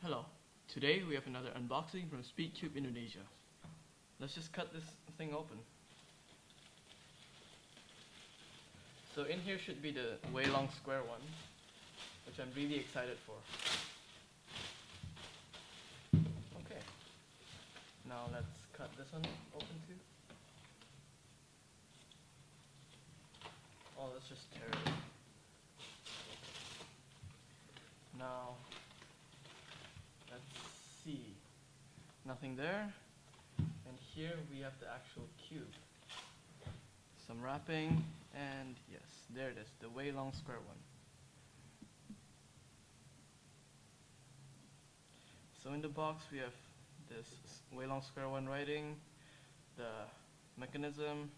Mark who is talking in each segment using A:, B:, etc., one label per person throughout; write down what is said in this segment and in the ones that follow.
A: Hello, today we have another unboxing from Speedcube Indonesia. Let's just cut this thing open. So in here should be the Weilong square one, which I'm really excited for. Okay, now let's cut this one open too. Oh, let's just tear it. Now, let's see. Nothing there. And here we have the actual cube. Some wrapping, and yes, there it is, the Weilong square one. So in the box we have this Weilong square one writing, the mechanism,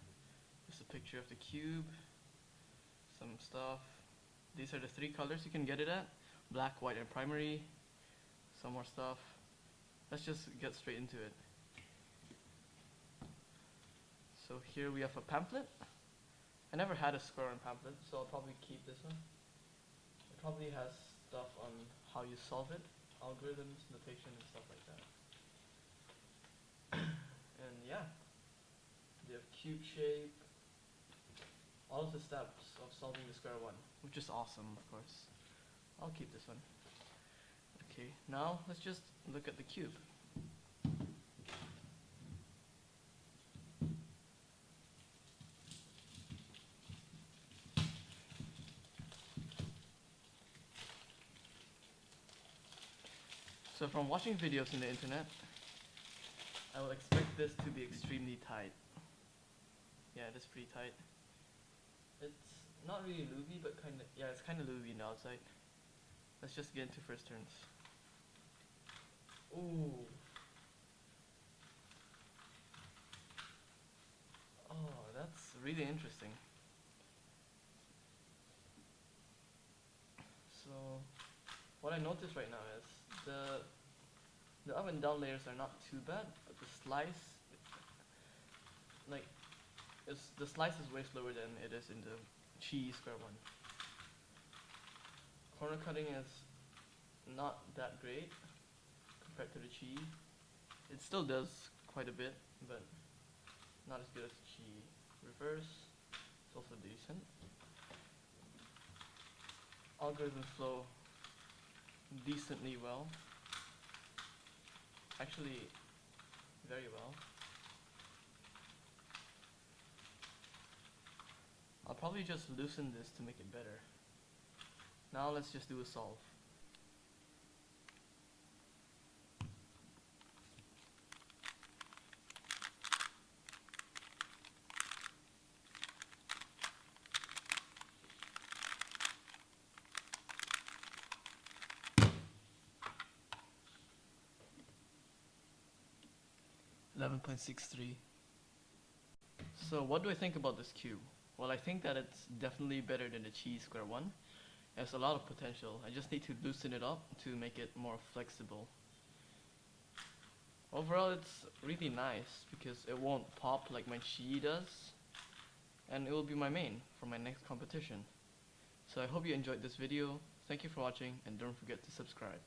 A: just a picture of the cube, some stuff. These are the three colors you can get it at: black, white, and primary. Some more stuff. Let's just get straight into it. So here we have a pamphlet. I never had a square one pamphlet, so I'll probably keep this one. It probably has stuff on how you solve it, algorithms, notation, and stuff like that. And yeah, they have cube shape, all of the steps of solving the square one, which is awesome, of course. I'll keep this one. Okay, now let's just look at the cube. So from watching videos on the internet, I will expect this to be extremely tight. Yeah, it is pretty tight. It's not really looby, but it's kind of looby on the outside. Let's just get into first turns. Ooh. Oh, that's really interesting. So, what I noticed right now is the up and down layers are not too bad, but the slice, the slice is way slower than it is in the cheese square one. Corner cutting is not that great compared to the cheese. It still does quite a bit, but not as good as the cheese. Reverse, it's also decent. Algorithms flow decently well. Actually, very well. I'll probably just loosen this to make it better. Now let's just do a solve. .63. So what do I think about this cube? Well, I think that it's definitely better than the cheese square one. It has a lot of potential. I just need to loosen it up to make it more flexible. Overall, it's really nice because it won't pop like my cheese does, and it will be my main for my next competition. So I hope you enjoyed this video. Thank you for watching, and don't forget to subscribe.